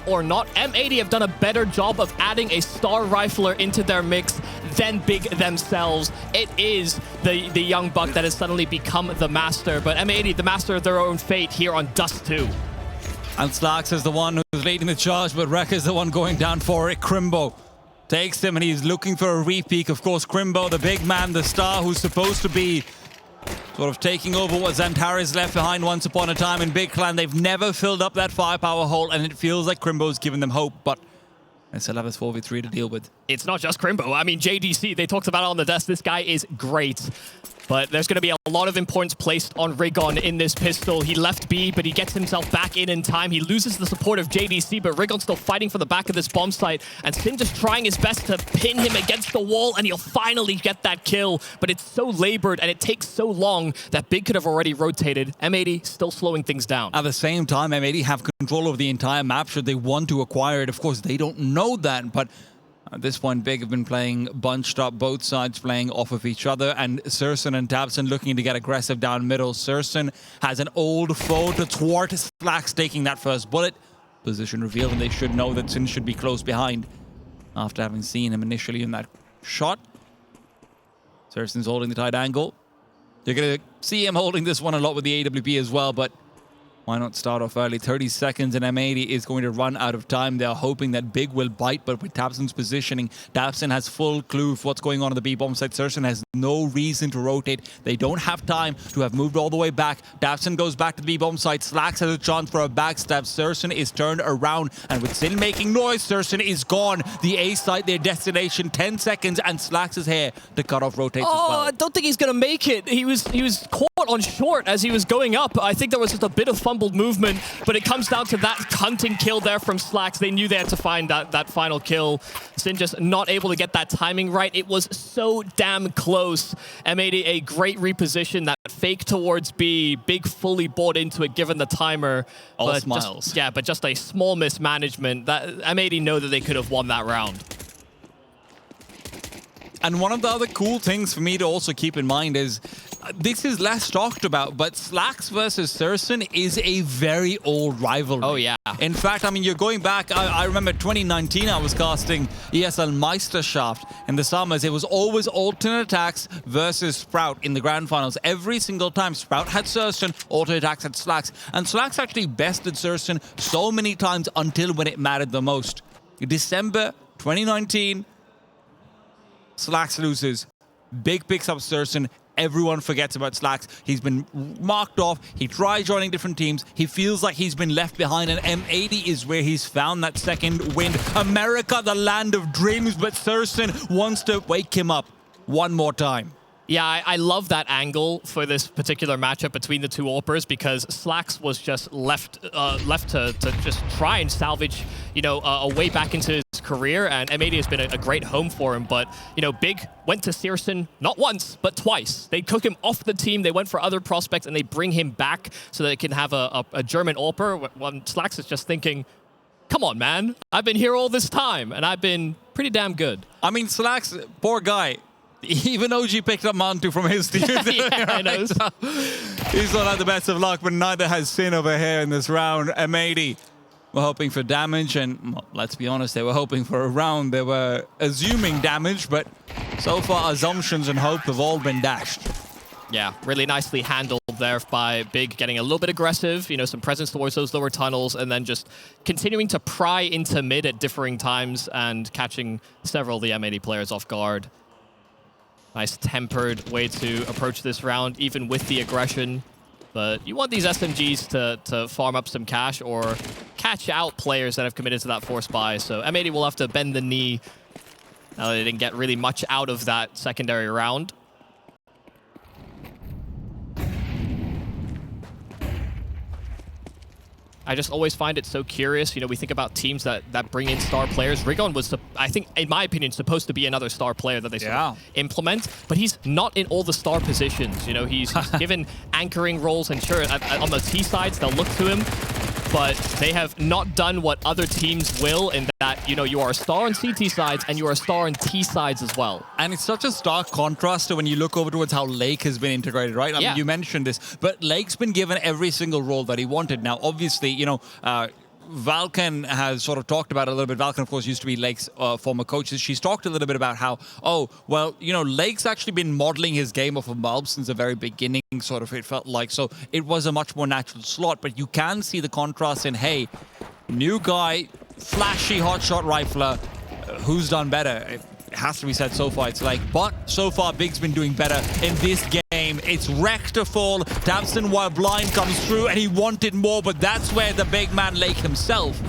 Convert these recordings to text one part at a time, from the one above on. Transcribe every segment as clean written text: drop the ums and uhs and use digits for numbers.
or not, M80 have done a better job of adding a star rifler into their mix than Big themselves. It is the young buck that has suddenly become the master, but M80, the master of their own fate here on Dust 2. And Slacks is the one who's leading the charge, but Rek is the one going down for it. Crimbo takes him, and he's looking for a repeat. Of course, Crimbo, the big man, the star who's supposed to be sort of taking over what Xantares left behind once upon a time in Big Clan. They've never filled up that firepower hole, and it feels like Crimbo's given them hope, but they still have this 4v3 to deal with. It's not just Crimbo. I mean, JDC, they talked about it on the desk. This guy is great. But there's going to be a lot of importance placed on Rigon in this pistol. He left B, but he gets himself back in time. He loses the support of JDC, but Rigon's still fighting for the back of this bomb site. And Sin just trying his best to pin him against the wall, and he'll finally get that kill. But it's so labored, and it takes so long that Big could have already rotated. M80 still slowing things down. At the same time, M80 have control over the entire map should they want to acquire it. Of course, they don't know that, but at this point, Big have been playing bunched up, both sides playing off of each other, and Surson and Dabson looking to get aggressive down middle. Surson has an old foe to thwart. Slacks taking that first bullet. Position revealed, and they should know that Sin should be close behind after having seen him initially in that shot. Surson's holding the tight angle. You're going to see him holding this one a lot with the AWP as well, but why not start off early? 30 seconds and M80 is going to run out of time. They're hoping that Big will bite, but with Dabson's positioning, Dabson has full clue of what's going on in the B-bomb site. Surson has no reason to rotate. They don't have time to have moved all the way back. Dabson goes back to the B-bomb site. Slacks has a chance for a backstab. Surson is turned around, and with Sin making noise, Surson is gone. The A site, their destination, 10 seconds, and Slacks is here to cut off rotates as well. I don't think he's going to make it. He was caught on short as he was going up. I think there was just a bit of fumbled movement, but it comes down to that hunting kill there from Slacks. They knew they had to find that final kill. Sin just not able to get that timing right. It was so damn close. M80, a great reposition. That fake towards B. Big fully bought into it given the timer. All smiles. But just a small mismanagement. That M80 know that they could have won that round. And one of the other cool things for me to also keep in mind is, this is less talked about, but Slacks versus Surson is a very old rivalry. Oh, yeah. In fact, I mean, you're going back, I remember 2019, I was casting ESL Meisterschaft in the summers. It was always alternate attacks versus Sprout in the grand finals. Every single time, Sprout had Surson, alternate attacks had Slacks. And Slacks actually bested Surson so many times until when it mattered the most. December 2019, Slacks loses. Big picks up Surson. Everyone forgets about Slacks. He's been marked off. He tried joining different teams. He feels like he's been left behind, and M80 is where he's found that second wind. America, the land of dreams, but Surson wants to wake him up one more time. Yeah, I love that angle for this particular matchup between the two AWPers, because Slacks was just left to just try and salvage, a way back into his career, and M80 has been a great home for him. But, Big went to Searson not once, but twice. They took him off the team, they went for other prospects, and they bring him back so that they can have a German AWPer. When Slacks is just thinking, come on, man, I've been here all this time, and I've been pretty damn good. I mean, Slacks, poor guy. Even OG picked up Mantu from his team. Yeah, I know. So he's not had the best of luck, but neither has Sin over here in this round. M80 were hoping for damage, and well, let's be honest, they were hoping for a round. They were assuming damage, but so far assumptions and hope have all been dashed. Yeah, really nicely handled there by Big, getting a little bit aggressive, some presence towards those lower tunnels, and then just continuing to pry into mid at differing times and catching several of the M80 players off guard. Nice tempered way to approach this round, even with the aggression. But you want these SMGs to farm up some cash or catch out players that have committed to that force buy. So M80 will have to bend the knee. Now they didn't get really much out of that secondary round. I just always find it so curious. We think about teams that bring in star players. Rigon was, I think, in my opinion, supposed to be another star player that they sort of implement, but he's not in all the star positions. He's given anchoring roles, and sure, on the T sides, they'll look to him, but they have not done what other teams will, in that, you are a star on CT sides and you are a star on T sides as well. And it's such a stark contrast to when you look over towards how Lake has been integrated, right? I mean, you mentioned this, but Lake's been given every single role that he wanted. Now, obviously, Valken has sort of talked about it a little bit. Valken, of course, used to be Lake's former coach. She's talked a little bit about how, oh, well, you know, Lake's actually been modeling his game off of Malb since the very beginning, sort of, it felt like. So it was a much more natural slot. But you can see the contrast in, hey, new guy, flashy hotshot rifler, who's done better? It has to be said so far. It's like, but so far, Big's been doing better in this game. It's wreck to fall. tabseN, while blind, comes through, and he wanted more, but that's where the big man, Lake himself,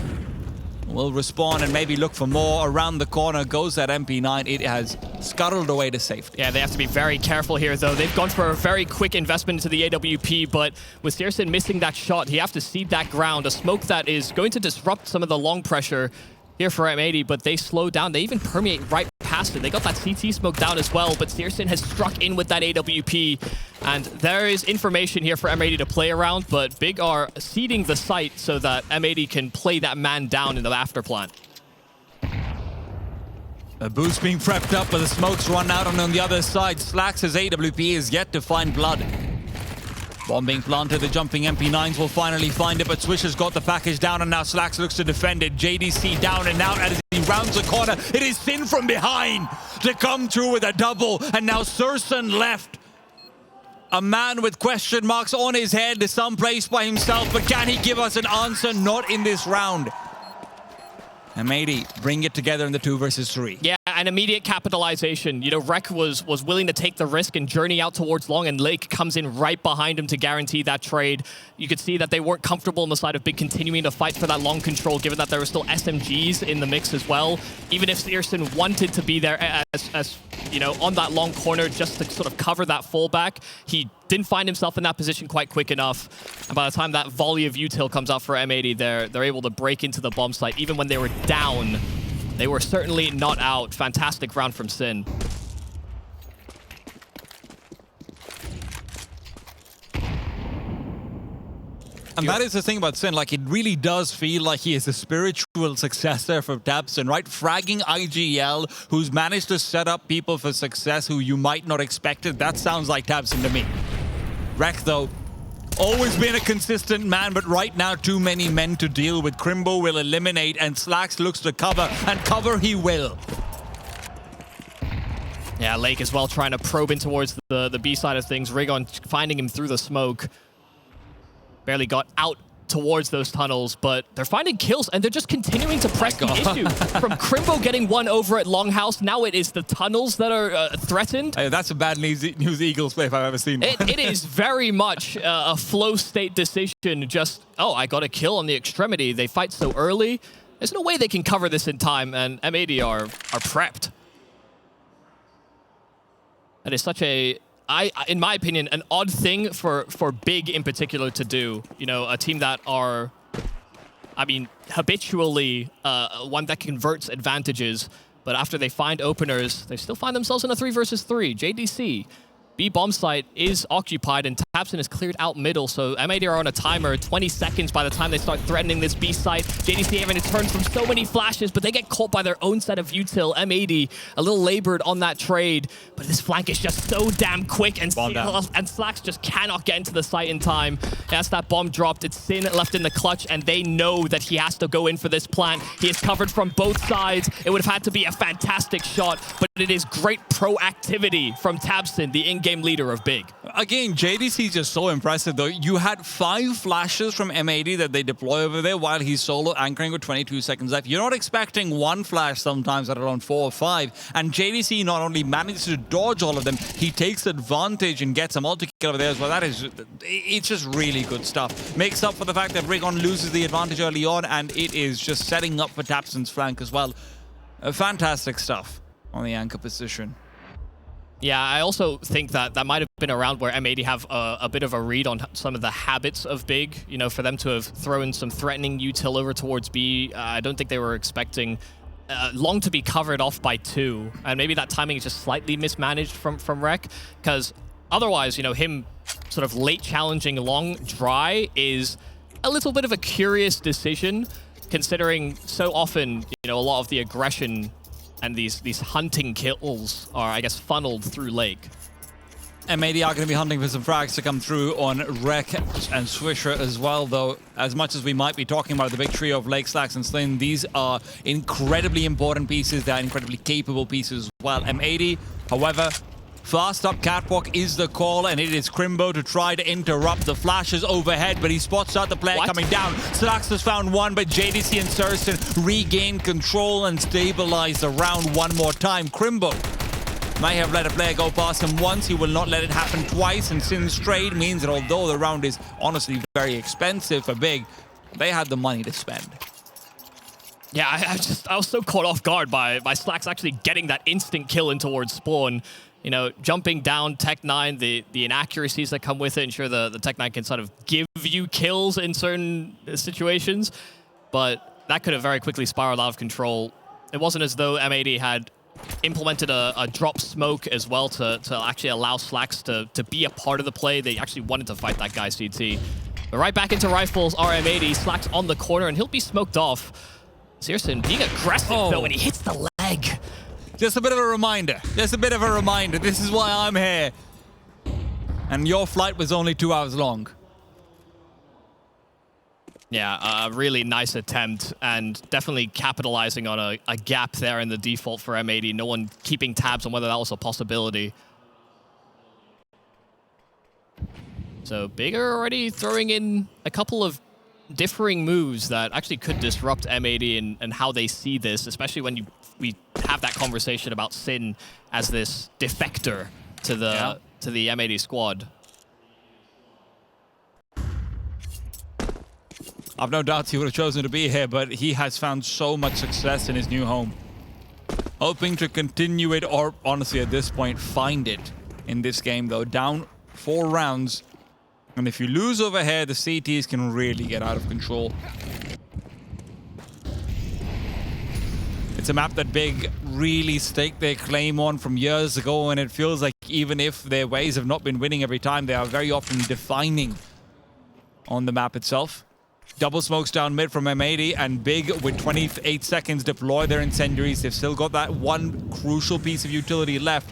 will respawn and maybe look for more. Around the corner goes that MP9. It has scuttled away to safety. Yeah, they have to be very careful here, though. They've gone for a very quick investment into the AWP, but with syrsoN missing that shot, he has to cede that ground. A smoke that is going to disrupt some of the long pressure here for M80, but they slow down. They even permeate right past it. They got that CT smoke down as well, but syrsoN has struck in with that AWP, and there is information here for M80 to play around, but Big are seeding the site so that M80 can play that man down in the after plant. A boost being prepped up, but the smoke's run out, and on the other side, Slax's AWP is yet to find blood. Bomb being planted, the jumping MP9s will finally find it, but Swish has got the package down, and now Slax looks to defend it. JDC down and out as he rounds the corner. It is Sin from behind to come through with a double, and now syrsoN left. A man with question marks on his head, someplace by himself, but can he give us an answer? Not in this round. M80 bring it together in the 2 versus 3. Yeah, an immediate capitalization. You know, Rek was willing to take the risk and journey out towards long, and Lake comes in right behind him to guarantee that trade. You could see that they weren't comfortable on the side of Big continuing to fight for that long control, given that there were still SMGs in the mix as well. Even if syrsoN wanted to be there as you know, on that long corner just to sort of cover that fallback, he didn't find himself in that position quite quick enough. And by the time that volley of util comes out for M80, they're able to break into the bomb site. Even when they were down, they were certainly not out. Fantastic round from Sin. And that is the thing about Sin, like, it really does feel like he is a spiritual successor for tabseN, right? Fragging IGL, who's managed to set up people for success who you might not expect it. That sounds like tabseN to me. Rek, though, always been a consistent man, but right now too many men to deal with. Crimbo will eliminate, and Slax looks to cover, and cover he will. Yeah, Lake as well trying to probe in towards the B side of things. Rigon finding him through the smoke. Barely got out towards those tunnels, but they're finding kills, and they're just continuing to press the issue. From Crimbo getting one over at Longhouse, now it is the tunnels that are threatened. Hey, that's a bad news Eagles play if I've ever seen one. It is very much a flow state decision. Just, oh, I got a kill on the extremity. They fight so early. There's no way they can cover this in time, and M80 are prepped. That is such a... in my opinion, an odd thing for Big in particular to do. You know, a team that are, I mean, habitually one that converts advantages, but after they find openers, they still find themselves in a 3 versus 3. JDC, B bomb site is occupied, and tabseN is cleared out middle, so M80 are on a timer, 20 seconds by the time they start threatening this B site. JDC having to turn from so many flashes, but they get caught by their own set of util. M80 a little labored on that trade, but this flank is just so damn quick, and Slax just cannot get into the site in time. As that bomb dropped, it's Sin left in the clutch, and they know that he has to go in for this plant. He is covered from both sides. It would have had to be a fantastic shot, but it is great proactivity from tabseN, the in-game leader of Big. Again, JDC is just so impressive, though. You had 5 flashes from M80 that they deploy over there while he's solo anchoring with 22 seconds left. You're not expecting 1 flash sometimes at around 4 or 5. And JDC not only manages to dodge all of them, he takes advantage and gets a multi-kill over there as well. That is, it's just really good stuff. Makes up for the fact that Rigon loses the advantage early on, and it is just setting up for tabseN's flank as well. Fantastic stuff on the anchor position. Yeah, I also think that that might have been a round where M80 have a bit of a read on some of the habits of Big. You know, for them to have thrown some threatening util over towards B, I don't think they were expecting Long to be covered off by 2. And maybe that timing is just slightly mismanaged from Rek, because otherwise, you know, him sort of late challenging Long dry is a little bit of a curious decision, considering so often, you know, a lot of the aggression and these hunting kills are, I guess, funneled through Lake. M80 are going to be hunting for some frags to come through on Rek and Swisher as well, though. As much as we might be talking about the big trio of Lake, Slacks, and Slyn, these are incredibly important pieces. They're incredibly capable pieces as well. M80, however, fast up catwalk is the call, and it is Crimbo to try to interrupt the flashes overhead, but he spots out the player coming down. Slacks has found one, but JDC and Surson regain control and stabilize the round one more time. Crimbo may have let a player go past him once. He will not let it happen twice, and Sin's trade means that although the round is honestly very expensive for Big, they had the money to spend. Yeah, I was so caught off guard by Slacks actually getting that instant kill in towards spawn. You know, jumping down Tech9, the inaccuracies that come with it, ensure the Tech9 can sort of give you kills in certain situations, but that could have very quickly spiraled out of control. It wasn't as though M80 had implemented a drop smoke as well to actually allow Slacks to be a part of the play. They actually wanted to fight that guy CT. But right back into rifles, RM80, Slacks on the corner, and he'll be smoked off. Searson being aggressive, though, when he hits the leg. Just a bit of a reminder. Just a bit of a reminder. This is why I'm here. And your flight was only 2 hours long. Yeah, a really nice attempt, and definitely capitalizing on a gap there in the default for M80. No one keeping tabs on whether that was a possibility. So Bigger already throwing in a couple of differing moves that actually could disrupt M80 and how they see this, especially when we have that conversation about Sin as this defector to the M80 squad. I've no doubts he would have chosen to be here, but he has found so much success in his new home. Hoping to continue it, or honestly at this point, find it in this game, though. Down 4 rounds. And if you lose over here, the CTs can really get out of control. It's a map that Big really staked their claim on from years ago, and it feels like even if their ways have not been winning every time, they are very often defining on the map itself. Double smokes down mid from M80, and Big, with 28 seconds, deploy their incendiaries. They've still got that one crucial piece of utility left,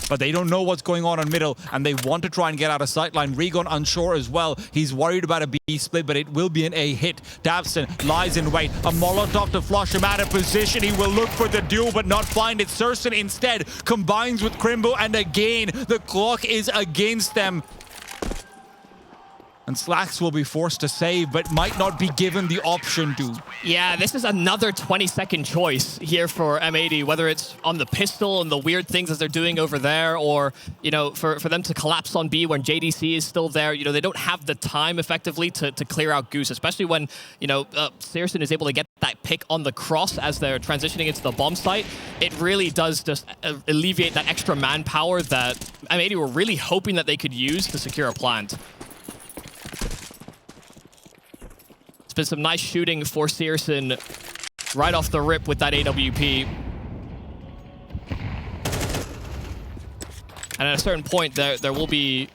but they don't know what's going on middle, and they want to try and get out of sightline. Regon unsure as well. He's worried about a B split, but it will be an A hit. Dabson lies in wait. A Molotov to flush him out of position. He will look for the duel, but not find it. Surson instead combines with Crimbo, and again, the clock is against them. And Slacks will be forced to save, but might not be given the option to. Yeah, this is another 20-second choice here for M80, whether it's on the pistol and the weird things that they're doing over there, or, you know, for them to collapse on B when JDC is still there. You know, they don't have the time effectively to clear out Goose, especially when, you know, Searson is able to get that pick on the cross as they're transitioning into the bomb site. It really does just alleviate that extra manpower that M80 were really hoping that they could use to secure a plant. Been some nice shooting for Searson right off the rip with that AWP. And at a certain point, there will be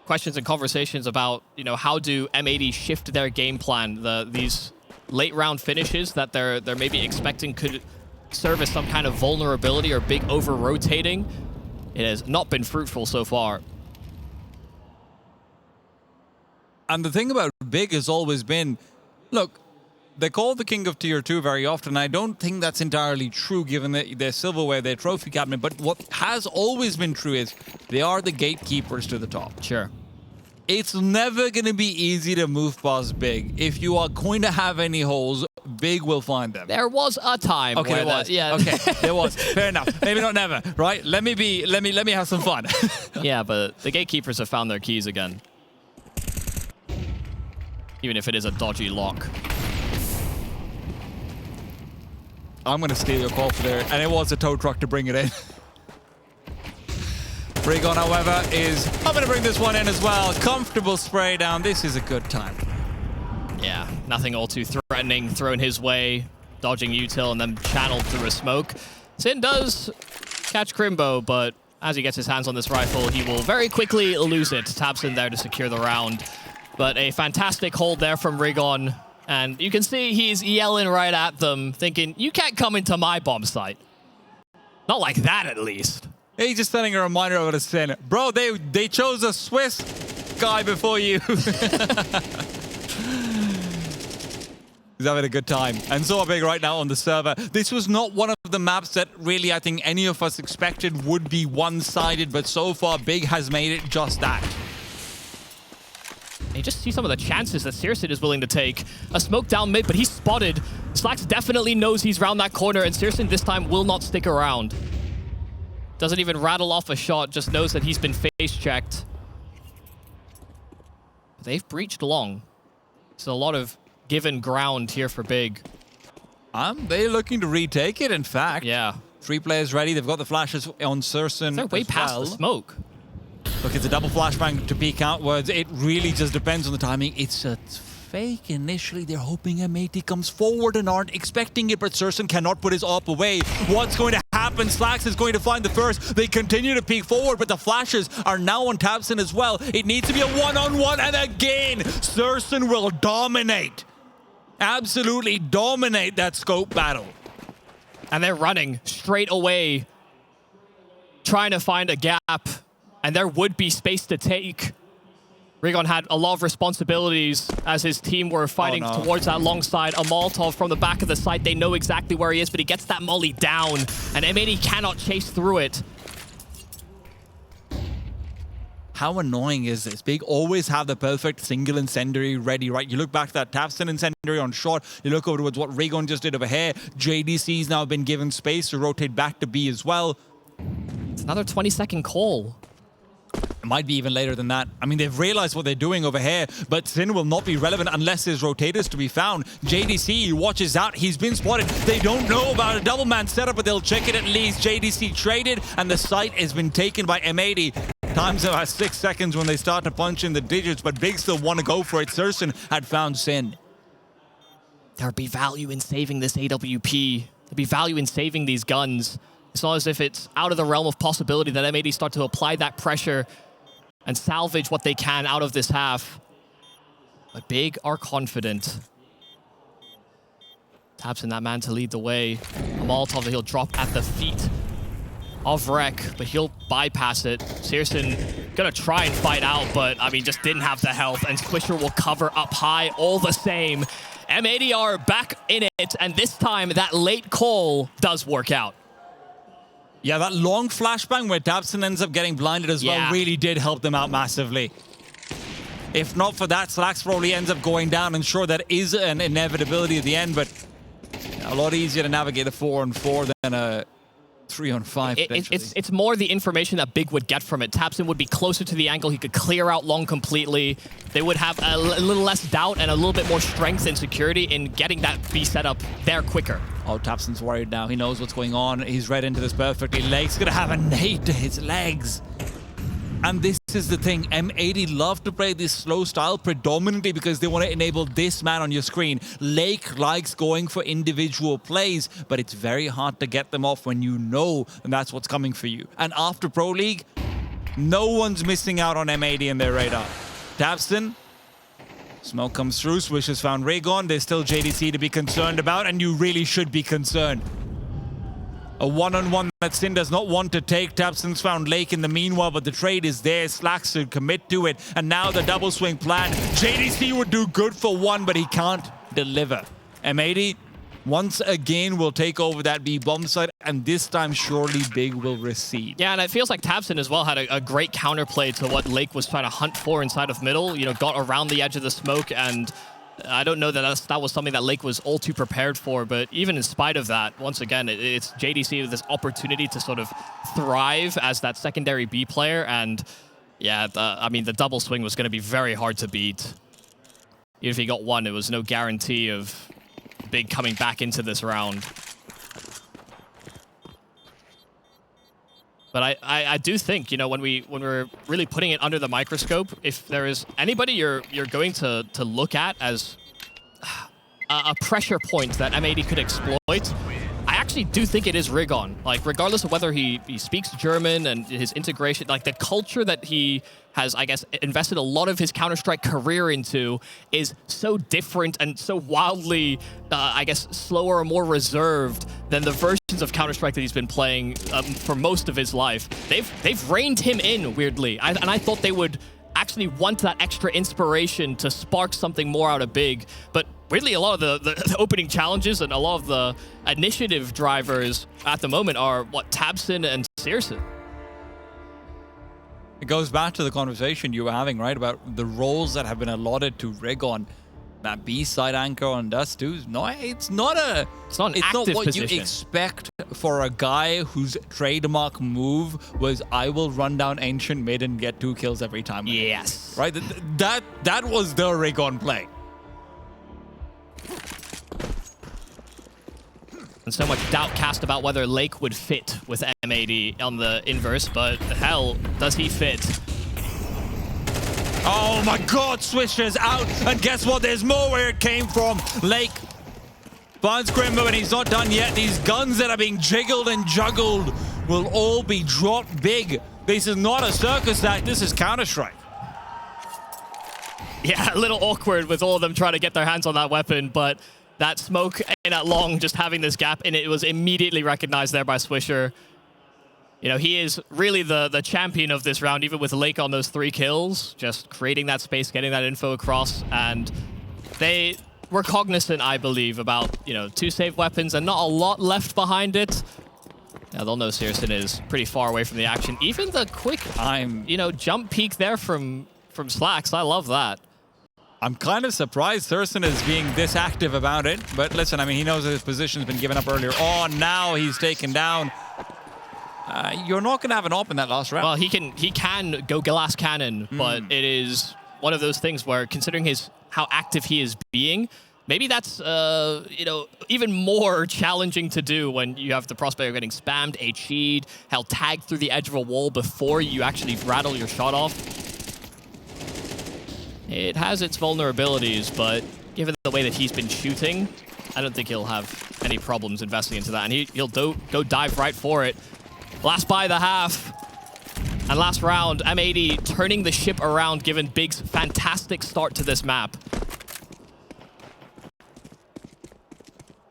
questions and conversations about, you know, how do M80 shift their game plan? These late round finishes that they're maybe expecting could serve as some kind of vulnerability or big over rotating. It has not been fruitful so far. And the thing about Big has always been, look, they're called the king of tier 2 very often. I don't think that's entirely true given their silverware, their trophy cabinet. But what has always been true is they are the gatekeepers to the top. Sure. It's never going to be easy to move past Big. If you are going to have any holes, Big will find them. There was a time where there was. Yeah. Okay, there was. Fair enough. Maybe not never, right? Let me have some fun. Yeah, but the gatekeepers have found their keys again. Even if it is a dodgy lock. I'm going to steal your call for there. And it was a tow truck to bring it in. Regon, however, is... I'm going to bring this one in as well. Comfortable spray down. This is a good time. Yeah, nothing all too threatening thrown his way. Dodging util and then channeled through a smoke. Sin does catch Crimbo, but as he gets his hands on this rifle, he will very quickly lose it. Tabson there to secure the round. But a fantastic hold there from Regon. And you can see he's yelling right at them, thinking, you can't come into my bomb site. Not like that, at least. He's just sending a reminder over to Sin. Bro, they chose a Swiss guy before you. He's having a good time. And so are Big right now on the server. This was not one of the maps that really I think any of us expected would be one-sided, but so far Big has made it just that. You just see some of the chances that Searson is willing to take. A smoke down mid, but he's spotted. Slacks definitely knows he's round that corner, and Searson this time will not stick around. Doesn't even rattle off a shot, just knows that he's been face-checked. They've breached long. So a lot of given ground here for Big. They're looking to retake it, in fact. Yeah. 3 players ready. They've got the flashes on Searson. They're way past the smoke. Look, it's a double flashbang to peek outwards. It really just depends on the timing. It's a fake initially. They're hoping M80 comes forward and aren't expecting it, but Searson cannot put his AWP away. What's going to happen? Slacks is going to find the first. They continue to peek forward, but the flashes are now on tabseN as well. It needs to be a one-on-one, and again, Searson will dominate. Absolutely dominate that scope battle. And they're running straight away, trying to find a gap. And there would be space to take. Rigon had a lot of responsibilities as his team were fighting towards that long side. A Molotov from the back of the site. They know exactly where he is, but he gets that molly down. And M80 cannot chase through it. How annoying is this? Big always have the perfect single incendiary ready, right? You look back to that tabseN incendiary on short. You look over towards what Rigon just did over here. JDC's now been given space to rotate back to B as well. It's another 20-second call. It might be even later than that. I mean, they've realized what they're doing over here, but Sin will not be relevant unless there's rotators to be found. JDC watches out. He's been spotted. They don't know about a double man setup, but they'll check it at least. JDC traded, and the site has been taken by M80. Time's about 6 seconds when they start to punch in the digits, but Big still want to go for it. Searson had found Sin. There'd be value in saving this AWP. There'd be value in saving these guns. It's not as if it's out of the realm of possibility that M80 start to apply that pressure and salvage what they can out of this half. But Big are confident. tabseN that man to lead the way. A Molotov that he'll drop at the feet of Rek, but he'll bypass it. Searson gonna try and fight out, but I mean, just didn't have the health, and Squisher will cover up high all the same. M80 are back in it, and this time that late call does work out. Yeah, that long flashbang where tabseN ends up getting blinded as well really did help them out massively. If not for that, Slacks probably ends up going down, and sure, that is an inevitability at the end, but a lot easier to navigate a 4-on-4 than a 3-on-5. It's more the information that Big would get from it. tabseN would be closer to the angle. He could clear out long completely. They would have a little less doubt and a little bit more strength and security in getting that B set up there quicker. Oh, tabseN's worried now. He knows what's going on. He's read into this perfectly. Lake's gonna have a nade to his legs. And this is the thing. M80 love to play this slow style predominantly because they want to enable this man on your screen. Lake likes going for individual plays, but it's very hard to get them off when you know that's what's coming for you. And after Pro League, no one's missing out on M80 in their radar. tabseN, smoke comes through. Swish has found Rigon. There's still JDC to be concerned about, and you really should be concerned. A one-on-one that Sin does not want to take. tabseN's found Lake in the meanwhile, but the trade is there. Slacks should commit to it. And now the double swing plan. JDC would do good for one, but he can't deliver. M80, once again, will take over that B bomb site, and this time surely Big will recede. Yeah, and it feels like tabseN as well had a great counterplay to what Lake was trying to hunt for inside of middle. You know, got around the edge of the smoke, and I don't know that that was something that Lake was all too prepared for, but even in spite of that, once again, it's JDC with this opportunity to sort of thrive as that secondary B player, and yeah, I mean, the double swing was going to be very hard to beat. Even if he got one, it was no guarantee of Big coming back into this round. But I do think, you know, when we're really putting it under the microscope, if there is anybody you're going to look at as a pressure point that M80 could exploit, I actually do think it is Rigon. Like, regardless of whether he speaks German and his integration, like the culture that he has, I guess, invested a lot of his Counter-Strike career into is so different and so wildly, I guess, slower and more reserved than the versions iterations of Counter-Strike that he's been playing for most of his life, they've reined him in weirdly. And I thought they would actually want that extra inspiration to spark something more out of Big. But weirdly, a lot of the opening challenges and a lot of the initiative drivers at the moment are, Tabson and Searson. It goes back to the conversation you were having, right, about the roles that have been allotted to Rigon. That B-side anchor on Dust 2, no, it's not what position you expect for a guy whose trademark move was I will run down Ancient mid and get 2 kills every time. Yes. Right? That was the Rigon play. And so much doubt cast about whether Lake would fit with M80 on the inverse, but hell, does he fit? Oh my god, Swisher's out, and guess what? There's more where it came from. Lake finds Grimbo, and he's not done yet. These guns that are being jiggled and juggled will all be dropped big. This is not a circus act, this is Counter-Strike. Yeah, a little awkward with all of them trying to get their hands on that weapon, but that smoke and that long just having this gap, and it was immediately recognized there by Swisher. You know, he is really the champion of this round, even with Lake on those 3 kills, just creating that space, getting that info across, and they were cognizant, I believe, about, 2 saved weapons and not a lot left behind it. Now, they'll know Searson is pretty far away from the action. Even the quick, jump peek there from Slacks, I love that. I'm kind of surprised Thurston is being this active about it, but listen, I mean, he knows that his position's been given up earlier on. Now he's taken down. You're not going to have an op in that last round. Well, he can go glass cannon, but it is one of those things where, considering how active he is being, maybe that's even more challenging to do when you have the prospect of getting spammed, HE'd, held tagged through the edge of a wall before you actually rattle your shot off. It has its vulnerabilities, but given the way that he's been shooting, I don't think he'll have any problems investing into that, and he'll go dive right for it. Last by the half. And last round, M80 turning the ship around, given Big's fantastic start to this map.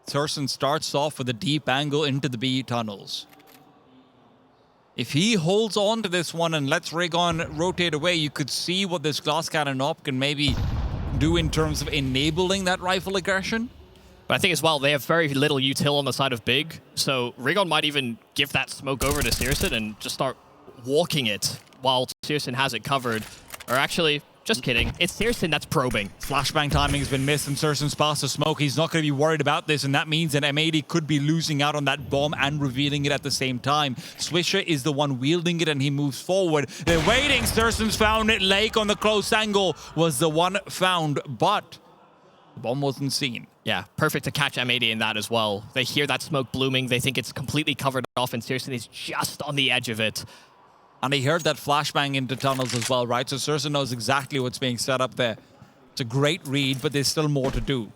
Thurston starts off with a deep angle into the B tunnels. If he holds on to this one and lets Rigon rotate away, you could see what this glass cannon op can maybe do in terms of enabling that rifle aggression. But I think as well, they have very little util on the side of Big, so Rigon might even give that smoke over to Searson and just start walking it while Searson has it covered. Or actually, just kidding, it's Searson that's probing. Flashbang timing has been missed and Searson's past the smoke. He's not going to be worried about this, and that means that M80 could be losing out on that bomb and revealing it at the same time. Swisher is the one wielding it, and he moves forward. They're waiting. Searson's found it. Lake on the close angle was the one found, but the bomb wasn't seen. Yeah, perfect to catch M80 in that as well. They hear that smoke blooming. They think it's completely covered off, and Searson is just on the edge of it. And he heard that flashbang into tunnels as well, right? So Searson knows exactly what's being set up there. It's a great read, but there's still more to do.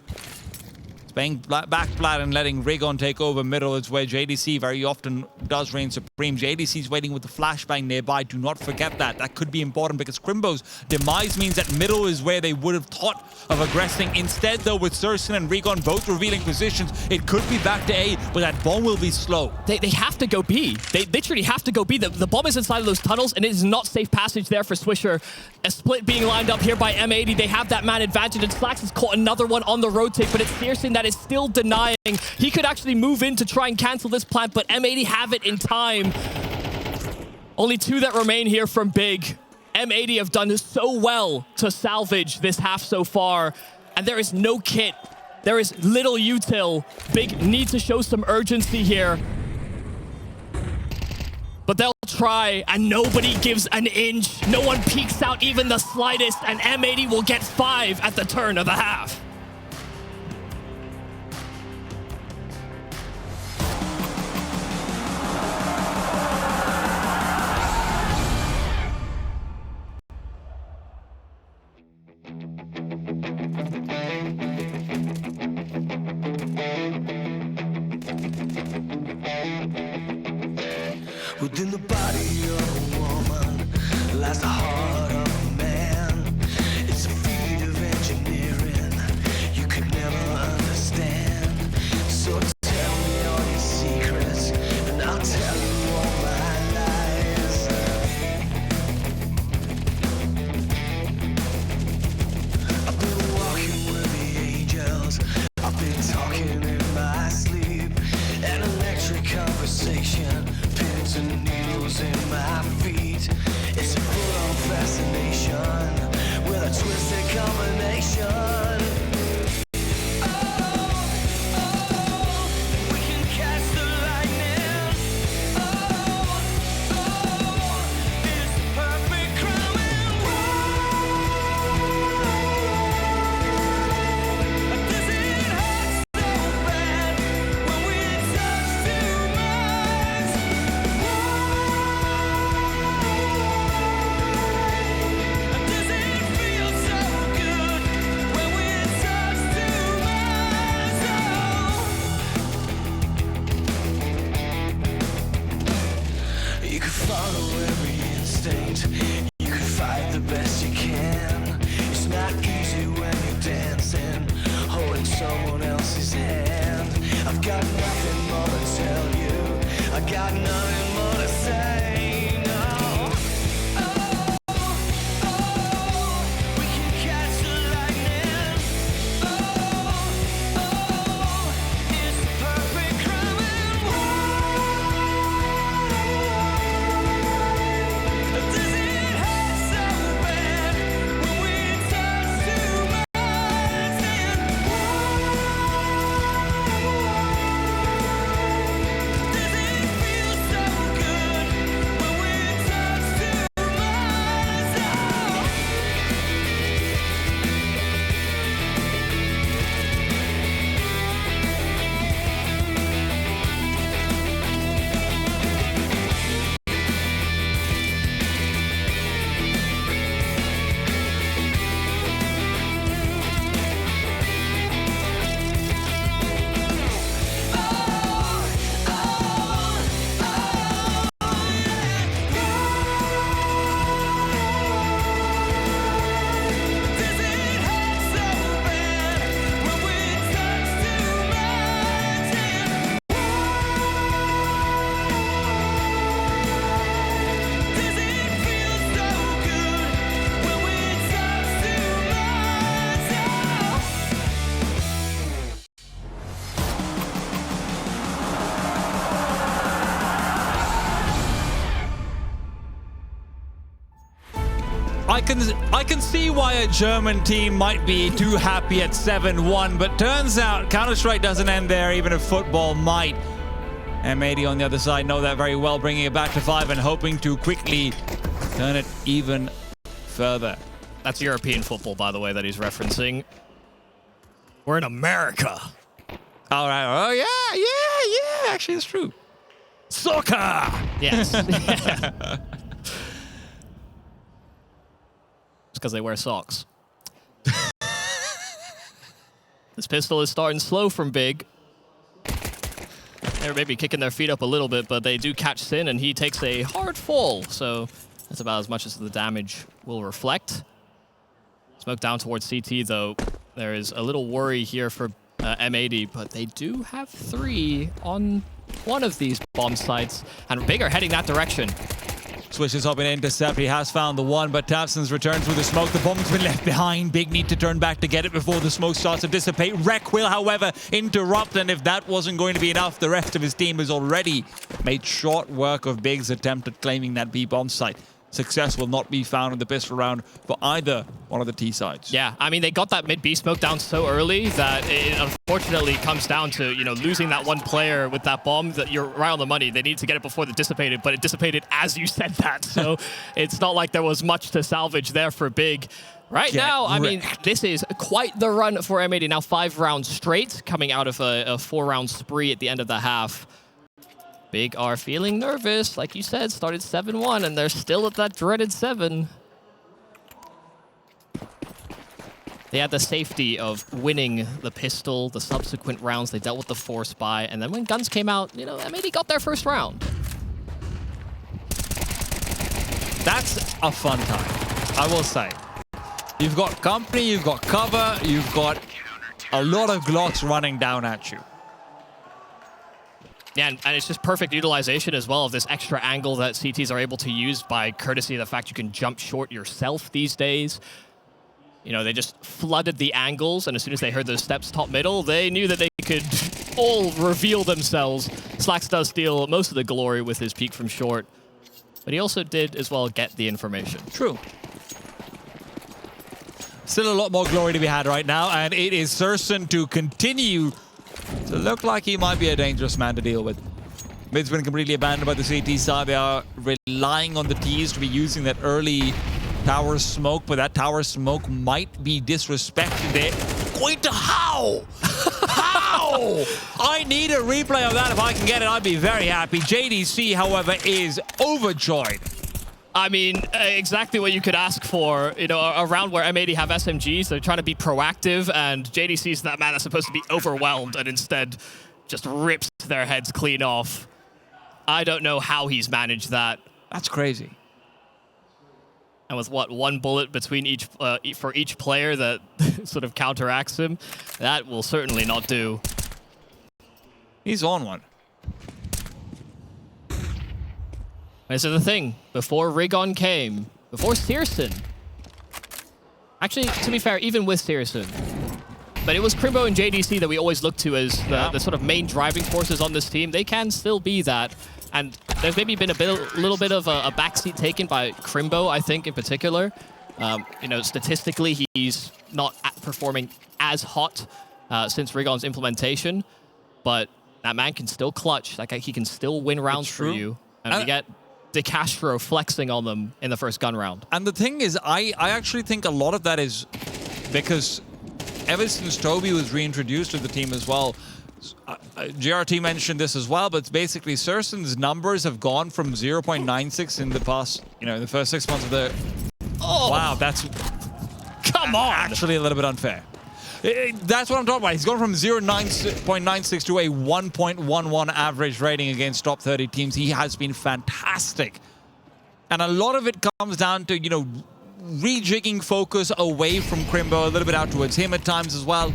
Playing back flat and letting Rigon take over middle is where JDC very often does reign supreme. JDC's waiting with the flashbang nearby. Do not forget that. That could be important because Crimbo's demise means that middle is where they would have thought of aggressing. Instead, though, with Searson and Rigon both revealing positions, it could be back to A, but that bomb will be slow. They have to go B. They literally have to go B. The bomb is inside of those tunnels, and it is not safe passage there for Swisher. A split being lined up here by M80. They have that man advantage, and Slacks has caught another one on the rotate, but it's Searson that is still denying. He could actually move in to try and cancel this plant, but M80 have it in time. Only 2 that remain here from Big. M80 have done so well to salvage this half so far, and there is no kit. There is little util. Big need to show some urgency here. But they'll try, and nobody gives an inch. No one peeks out even the slightest, and M80 will get 5 at the turn of the half. Within the body of a woman lies the heart of a man. It's a feat of engineering you could never understand. So tell me all your secrets. I can see why a German team might be too happy at 7-1, but turns out Counter-Strike doesn't end there, even if football might. M80 on the other side know that very well, bringing it back to 5 and hoping to quickly turn it even further. That's European football, by the way, that he's referencing. We're in America. All right. Oh, yeah. Actually, it's true. Soccer! Yes. It's because they wear socks. This pistol is starting slow from Big. They're maybe kicking their feet up a little bit, but they do catch Sin, and he takes a hard fall. So that's about as much as the damage will reflect. Smoke down towards CT, though. There is a little worry here for M80, but they do have 3 on one of these bomb sites, and Big are heading that direction. Switches up and intercept. He has found the one, but Tafson's returned through the smoke. The bomb's been left behind. Big need to turn back to get it before the smoke starts to dissipate. Rek will, however, interrupt, and if that wasn't going to be enough, the rest of his team has already made short work of Big's attempt at claiming that B bomb site. Success will not be found in the pistol round for either one of the T sides. Yeah, I mean, they got that mid-B smoke down so early that it unfortunately comes down to, you know, losing that one player with that bomb. That you're right on the money. They need to get it before it dissipated, but it dissipated as you said that. So it's not like there was much to salvage there for Big. Right now, I mean, this is quite the run for M80. Now 5 rounds straight, coming out of a 4-round spree at the end of the half. Big are feeling nervous, like you said, started 7-1, and they're still at that dreaded 7. They had the safety of winning the pistol, the subsequent rounds. They dealt with the force buy, and then when guns came out, you know, M80 got their first round. That's a fun time, I will say. You've got company, you've got cover, you've got a lot of Glocks running down at you. Yeah, and it's just perfect utilization as well of this extra angle that CTs are able to use by courtesy of the fact you can jump short yourself these days. You know, they just flooded the angles, and as soon as they heard those steps top middle, they knew that they could all reveal themselves. Slacks does steal most of the glory with his peek from short, but he also did as well get the information. True. Still a lot more glory to be had right now, and it is Surson to continue to look like he might be a dangerous man to deal with. Mid's been completely abandoned by the CT side. They are relying on the Ts to be using that early tower smoke, but that tower smoke might be disrespected. They're going to how? How? I need a replay of that. If I can get it, I'd be very happy. JDC, however, is overjoyed. I mean, exactly what you could ask for. You know, a round where M80 have SMGs, they're trying to be proactive, and JDC's that man that's supposed to be overwhelmed and instead just rips their heads clean off. I don't know how he's managed that. That's crazy. And with what, 1 bullet between each for each player that sort of counteracts him, that will certainly not do. He's on one. This is the thing. Before Rigon came, before Searson, actually, to be fair, even with Searson, but it was Crimbo and JDC that we always look to as the sort of main driving forces on this team. They can still be that. And there's maybe been a little bit of a backseat taken by Crimbo, I think, in particular. You know, statistically, he's not performing as hot since Rigon's implementation, but that man can still clutch. Like, he can still win rounds for you. And we get De Castro flexing on them in the first gun round. And the thing is, I actually think a lot of that is because ever since Toby was reintroduced to the team as well, GRT mentioned this as well, but it's basically Surson's numbers have gone from 0.96 in the past, you know, in the first 6 months of the... Oh! Wow, that's... Come on! Actually a little bit unfair. That's what I'm talking about. He's gone from 0.96 to a 1.11 average rating against top 30 teams. He has been fantastic. And a lot of it comes down to, you know, rejigging focus away from Crimbo, a little bit out towards him at times as well.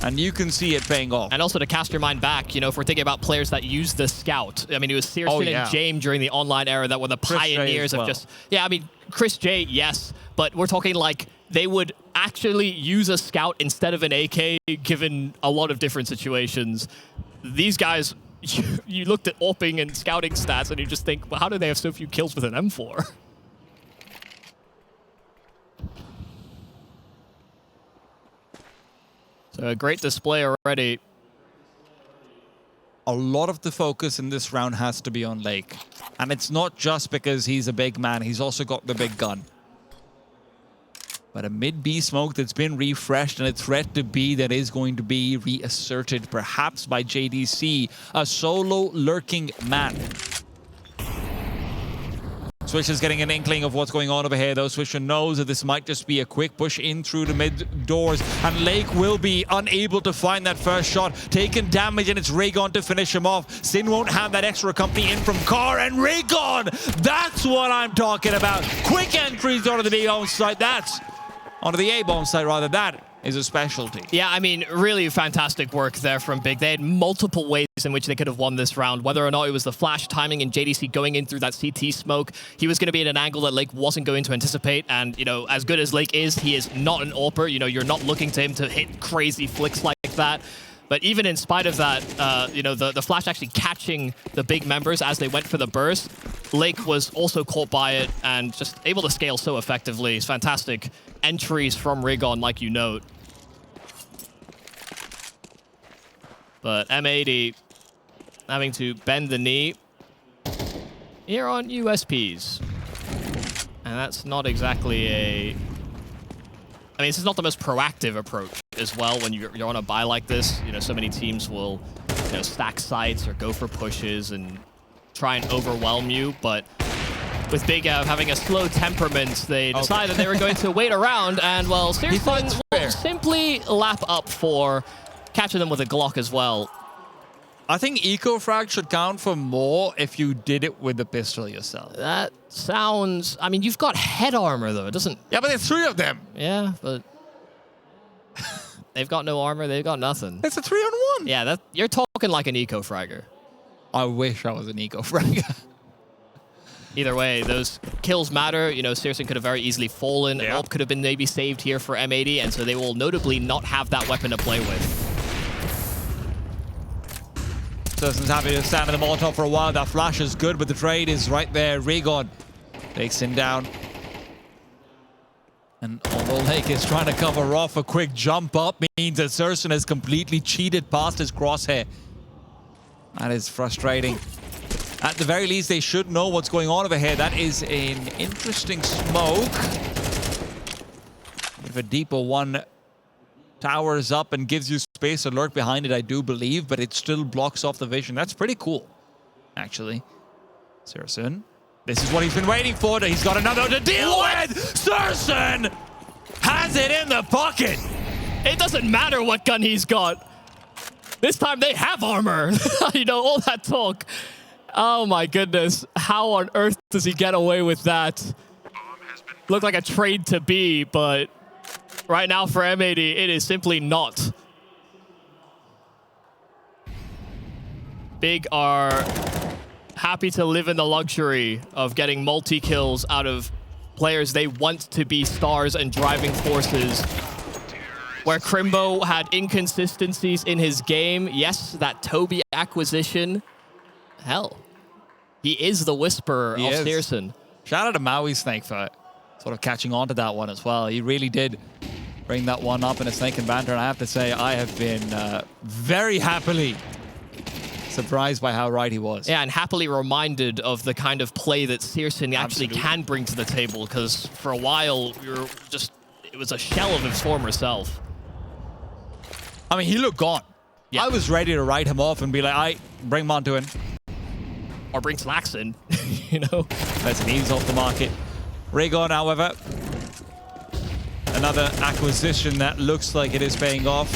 And you can see it paying off. And also to cast your mind back, you know, if we're thinking about players that use the Scout. I mean, it was Searson and James during the online era that were the pioneers of just... Yeah, I mean, Chris J, yes. But we're talking like they would actually use a Scout instead of an AK, given a lot of different situations. These guys, you looked at AWPing and scouting stats, and you just think, well, how do they have so few kills with an M4? So a great display already. A lot of the focus in this round has to be on Lake. And it's not just because he's a big man, he's also got the big gun. But a mid-B smoke that's been refreshed, and a threat to B that is going to be reasserted, perhaps by JDC, a solo lurking man. Swisher is getting an inkling of what's going on over here, though. Swisher knows that this might just be a quick push in through the mid doors, and Lake will be unable to find that first shot. Taking damage, and it's Raygon to finish him off. Sin won't have that extra company in from Car, and Raygon! That's what I'm talking about. Quick entries onto the B bomb site. That's onto the A bomb site, rather. That is a specialty. Yeah, I mean, really fantastic work there from Big. They had multiple ways in which they could have won this round, whether or not it was the flash timing and JDC going in through that CT smoke. He was going to be at an angle that Lake wasn't going to anticipate, and, you know, as good as Lake is, he is not an AWPer. You know, you're not looking to him to hit crazy flicks like that. But even in spite of that, you know, the flash actually catching the big members as they went for the burst, Lake was also caught by it and just able to scale so effectively. It's fantastic entries from Raygon, like you note. But M80 having to bend the knee here on USPs. And that's not exactly a... I mean, this is not the most proactive approach as well when you're on a buy like this. You know, so many teams will, you know, stack sites or go for pushes and try and overwhelm you. But with Big having a slow temperament, they decided they were going to wait around. And, well, seriously, will simply lap up for catching them with a Glock as well. I think Eco-Frag should count for more if you did it with the pistol yourself. That sounds... I mean, you've got head armor, though. It doesn't... Yeah, but there's 3 of them. Yeah, but... they've got no armor. They've got nothing. It's a 3-on-1. Yeah, you're talking like an Eco-Fragger. I wish I was an Eco-Fragger. Either way, those kills matter. You know, Searson could have very easily fallen. Yeah. An AWP could have been maybe saved here for M80, and so they will notably not have that weapon to play with. Searson's happy to stand in the Molotov for a while. That flash is good, but the trade is right there. Raygon takes him down. And although Lake is trying to cover off, a quick jump up means that Searson has completely cheated past his crosshair. That is frustrating. At the very least, they should know what's going on over here. That is an interesting smoke. If a deeper one towers up and gives you space to lurk behind it, I do believe, but it still blocks off the vision. That's pretty cool, actually. Searson, this is what he's been waiting for. He's got another to deal with. Searson has it in the pocket. It doesn't matter what gun he's got. This time they have armor. You know, all that talk. Oh my goodness. How on earth does he get away with that? Looked like a trade to be, but right now for M80, it is simply not. Big are happy to live in the luxury of getting multi-kills out of players they want to be stars and driving forces. Where Crimbo had inconsistencies in his game, yes, that Toby acquisition, hell, he is the whisperer of Searson. Shout out to Maui Snake for sort of catching on to that one as well. He really did bring that one up in a Snake and Banter, and I have to say I have been very happily surprised by how right he was. Yeah, and happily reminded of the kind of play that Searson actually can bring to the table, because for a while, it was a shell of his former self. I mean, he looked gone. Yeah. I was ready to write him off and be like, bring Montu in. Or bring Slacks in, you know? Listen, he's off the market. Raygon, however, another acquisition that looks like it is paying off.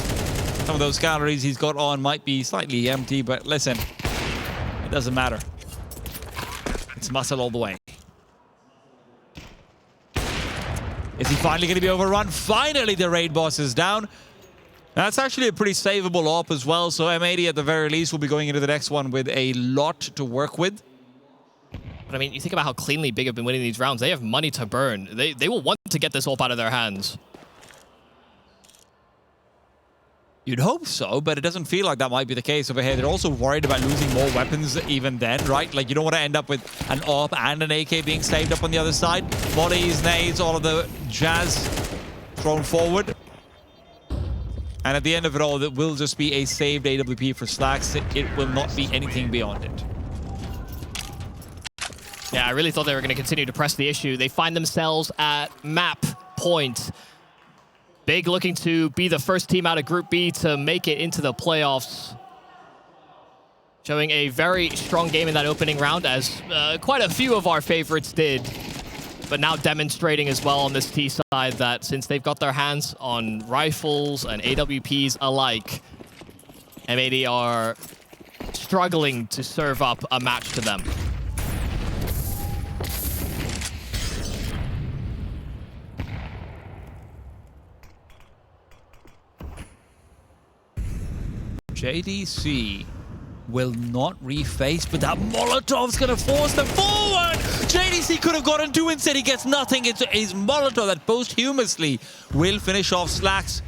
Some of those calories he's got on might be slightly empty, but listen, it doesn't matter. It's muscle all the way. Is he finally going to be overrun? Finally, the raid boss is down. That's actually a pretty savable AWP as well, so M80 at the very least will be going into the next one with a lot to work with. But I mean, you think about how cleanly Big have been winning these rounds. They have money to burn. They will want to get this AWP out of their hands. You'd hope so, but it doesn't feel like that might be the case over here. They're also worried about losing more weapons even then, right? Like, you don't want to end up with an AWP and an AK being saved up on the other side. Volleys, nades, all of the jazz thrown forward. And at the end of it all, it will just be a saved AWP for Slacks. It will not be anything beyond it. Yeah, I really thought they were going to continue to press the issue. They find themselves at map point. Big looking to be the first team out of Group B to make it into the playoffs. Showing a very strong game in that opening round, as quite a few of our favorites did. But now demonstrating as well on this T side that since they've got their hands on rifles and AWPs alike, M80 are struggling to serve up a match to them. JDC will not reface, but that Molotov's going to force them forward. JDC could have gotten two, instead he gets nothing. It's his Molotov that posthumously will finish off Slacks.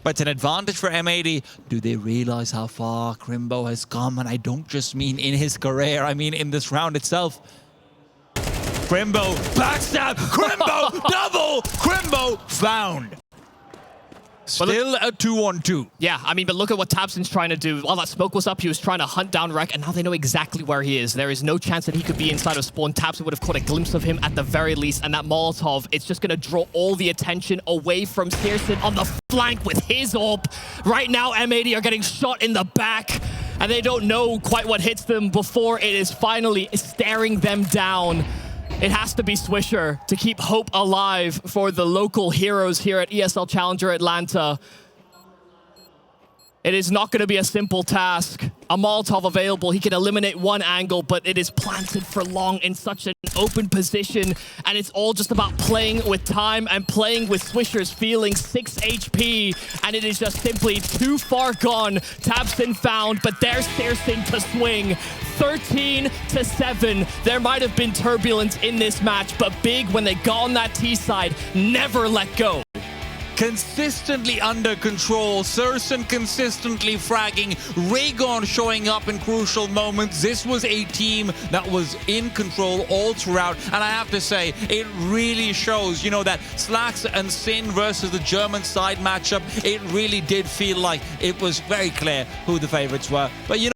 But it's an advantage for M80. Do they realize how far Crimbo has come? And I don't just mean in his career, I mean in this round itself. Crimbo, backstab, Crimbo, double, Crimbo found. Still a 2-on-2. Yeah, I mean, but look at what tabseN's trying to do. While that smoke was up, he was trying to hunt down Rek, and now they know exactly where he is. There is no chance that he could be inside of spawn. tabseN would have caught a glimpse of him at the very least, and that Molotov, it's just going to draw all the attention away from searsson on the flank with his AWP. Right now, M80 are getting shot in the back, and they don't know quite what hits them before it is finally staring them down. It has to be Swisher to keep hope alive for the local heroes here at ESL Challenger Atlanta. It is not going to be a simple task. A Molotov available, he can eliminate one angle, but it is planted for long in such an open position, and it's all just about playing with time and playing with Swisher's feelings. 6 HP, and it is just simply too far gone. tabseN found, but there's searsson to swing. 13-7. There might have been turbulence in this match, but Big, when they got on that T side, never let go. Consistently under control, searsson consistently fragging, Raygon showing up in crucial moments. This was a team that was in control all throughout, and I have to say, it really shows, you know, that Slacks and Sin versus the German side matchup, it really did feel like it was very clear who the favorites were. But you know,